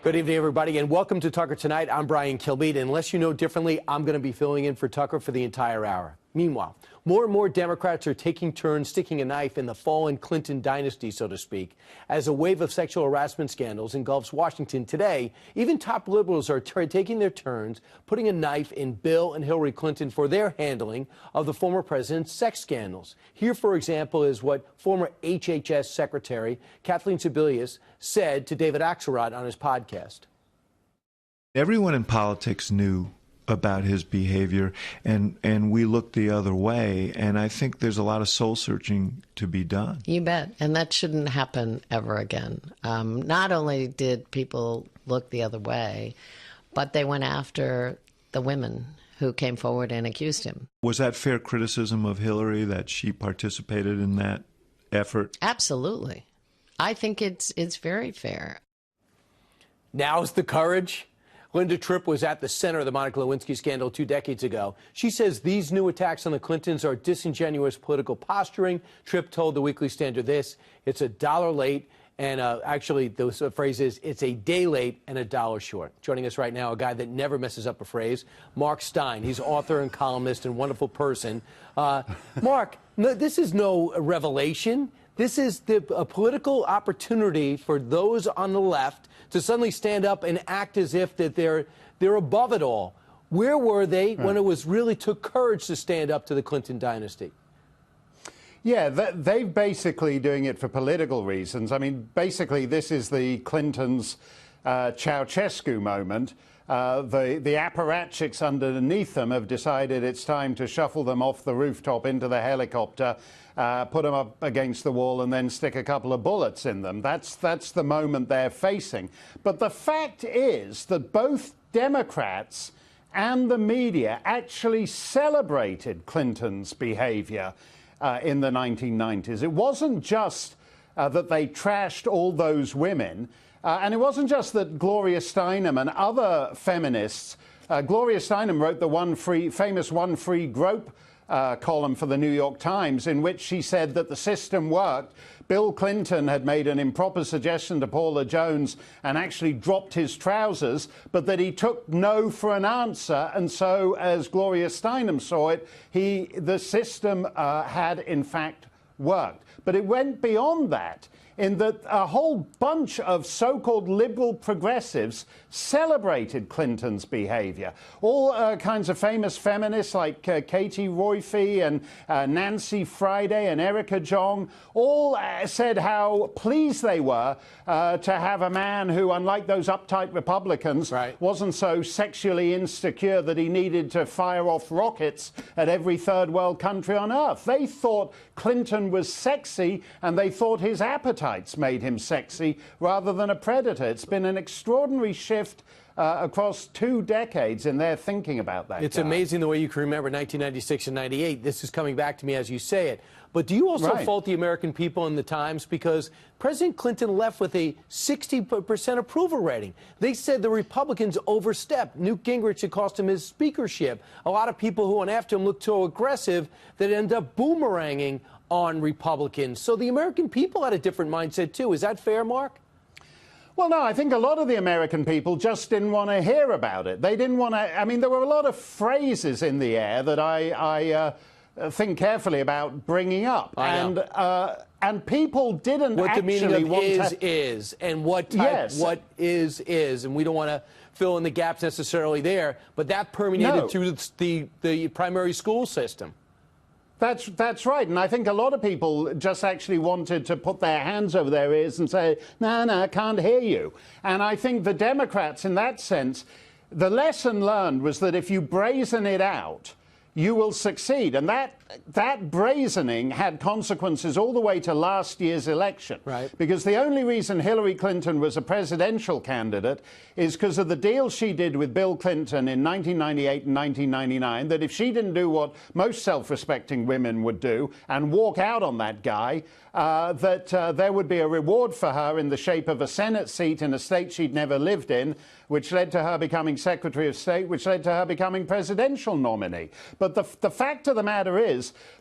Good evening, everybody, and welcome to Tucker Tonight. I'm Brian Kilmeade, and unless you know differently, I'm going to be filling in for Tucker for the entire hour. Meanwhile, more and more Democrats are taking turns sticking a knife in the fallen Clinton dynasty, so to speak. As a wave of sexual harassment scandals engulfs Washington today, even top liberals are taking their turns, putting a knife in Bill and Hillary Clinton for their handling of the former president's sex scandals. Here, for example, is what former HHS Secretary Kathleen Sebelius said to David Axelrod on his podcast. Everyone in politics knew about his behavior, and we looked the other way, and I think there's a lot of soul searching to be done. You bet, and that shouldn't happen ever again. Not only did people look the other way, but they went after the women who came forward and accused him. Was that fair criticism of Hillary, that she participated in that effort? Absolutely. I think it's very fair. Now's the courage. Linda Tripp was at the center of the Monica Lewinsky scandal 2 decades ago. She says these new attacks on the Clintons are disingenuous political posturing. Tripp told the Weekly Standard this: it's $1 late, and actually the phrase is, it's a day late and $1 short. Joining us right now, a guy that never messes up a phrase, Mark Steyn. He's author and columnist and wonderful person. Mark, this is no revelation. This is a political opportunity for those on the left to suddenly stand up and act as if that they're above it all. Where were they when it was really took courage to stand up to the Clinton dynasty? Yeah, they're basically doing it for political reasons. I mean, basically, this is the Clintons' Ceausescu moment. The apparatchiks underneath them have decided it's time to shuffle them off the rooftop into the helicopter, put them up against the wall, and then stick a couple of bullets in them. That's the moment they're facing. But the fact is that both Democrats and the media actually celebrated Clinton's behavior in the 1990s. It wasn't just that they trashed all those women. And it wasn't just that Gloria Steinem and other feminists, Gloria Steinem wrote the famous One Free Grope column for the New York Times, in which she said that the system worked. Bill Clinton had made an improper suggestion to Paula Jones and actually dropped his trousers, but that he took no for an answer. And so, as Gloria Steinem saw it, the system had in fact worked. But it went beyond that, in that a whole bunch of so-called liberal progressives celebrated Clinton's behavior. All kinds of famous feminists like Katie Roiphe and Nancy Friday and Erica Jong all said how pleased they were to have a man who, unlike those uptight Republicans, wasn't so sexually insecure that he needed to fire off rockets at every third world country on earth. They thought Clinton was sexy, and they thought his appetites made him sexy rather than a predator. It's been an extraordinary shift across 2 decades in their thinking about that. It's amazing the way you can remember 1996 and 98. This is coming back to me as you say it. But do you also fault the American people in the Times? Because President Clinton left with a 60% approval rating. They said the Republicans overstepped. Newt Gingrich, it cost him his speakership. A lot of people who went after him looked so aggressive that it ended up boomeranging on Republicans. So the American people had a different mindset, too. Is that fair, Mark? Well, no, I think a lot of the American people just didn't want to hear about it. They didn't want to. I mean, there were a lot of phrases in the air that I think carefully about bringing up. And people didn't what actually the meaning of want is, and what type, what is, and we don't want to fill in the gaps necessarily there, but that permeated through the primary school system. That's right. And I think a lot of people just actually wanted to put their hands over their ears and say, no, I can't hear you. And I think the Democrats, in that sense, the lesson learned was that if you brazen it out, you will succeed. And that brazening had consequences all the way to last year's election. Because the only reason Hillary Clinton was a presidential candidate is because of the deal she did with Bill Clinton in 1998 and 1999, that if she didn't do what most self-respecting women would do and walk out on that guy, there would be a reward for her in the shape of a Senate seat in a state she'd never lived in, which led to her becoming Secretary of State, which led to her becoming presidential nominee. But the fact of the matter is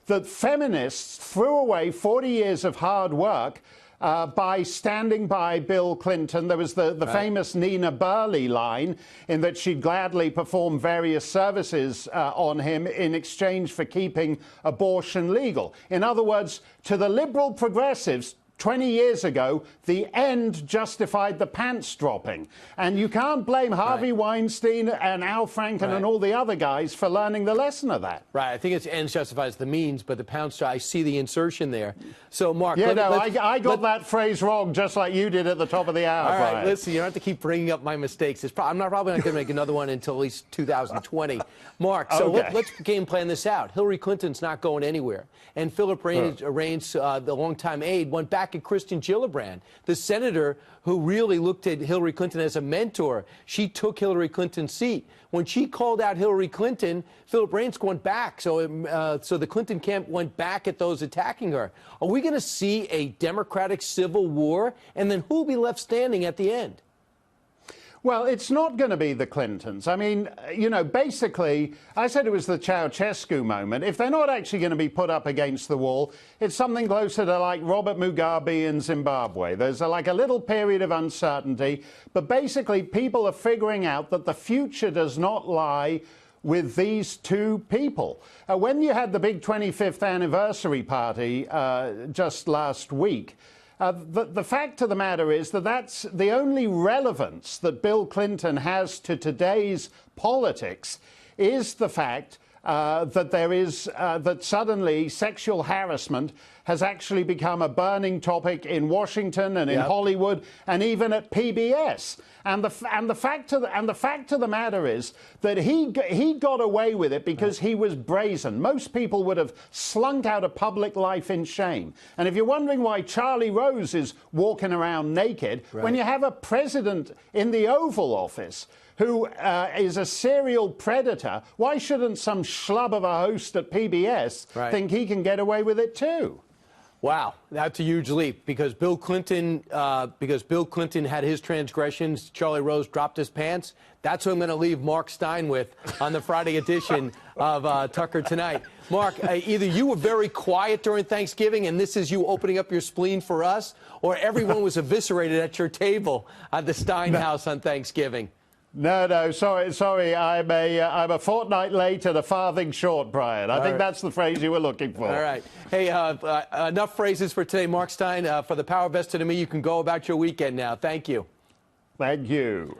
that feminists threw away 40 years of hard work by standing by Bill Clinton. There was the famous Nina Burley line in that she'd gladly perform various services on him in exchange for keeping abortion legal. In other words, to the liberal progressives, 20 years ago, the end justified the pants dropping. And you can't blame Harvey Weinstein and Al Franken and all the other guys for learning the lesson of that. Right. I think it's ends justifies the means, but the pounds, I see the insertion there. So, Mark. Yeah, I got that phrase wrong just like you did at the top of the hour, All right, Brian. listen, you don't have to keep bringing up my mistakes. I'm probably not going to make another one until at least 2020. Mark, so let's game plan this out. Hillary Clinton's not going anywhere. And Philip Reines, the longtime aide, went back at Kristen Gillibrand, the senator who really looked at Hillary Clinton as a mentor. She took Hillary Clinton's seat. When she called out Hillary Clinton, Philip Reines went back. So the Clinton camp went back at those attacking her. Are we going to see a Democratic civil war? And then who will be left standing at the end? Well, it's not going to be the Clintons. I mean, you know, basically, I said it was the Ceausescu moment. If they're not actually going to be put up against the wall, it's something closer to like Robert Mugabe in Zimbabwe. There's like a little period of uncertainty, but basically people are figuring out that the future does not lie with these two people. When you had the big 25th anniversary party just last week, the fact of the matter is that that's the only relevance that Bill Clinton has to today's politics is the fact that there is that suddenly sexual harassment has actually become a burning topic in Washington and in Hollywood and even at PBS. And the fact of the matter is that he got away with it because he was brazen. Most people would have slunk out of public life in shame. And if you're wondering why Charlie Rose is walking around naked, when you have a president in the Oval Office who is a serial predator, why shouldn't some schlub of a host at PBS think he can get away with it too? Wow, that's a huge leap because Bill Clinton had his transgressions. Charlie Rose dropped his pants. That's what I'm going to leave Mark Steyn with on the Friday edition of Tucker Tonight. Mark, either you were very quiet during Thanksgiving and this is you opening up your spleen for us, or everyone was eviscerated at your table at the Steyn house on Thanksgiving. No, sorry. I'm a fortnight late and a farthing short, Brian. I think that's the phrase you were looking for. All right. Hey, enough phrases for today. Mark Steyn, for the power vested in me, you can go about your weekend now. Thank you. Thank you.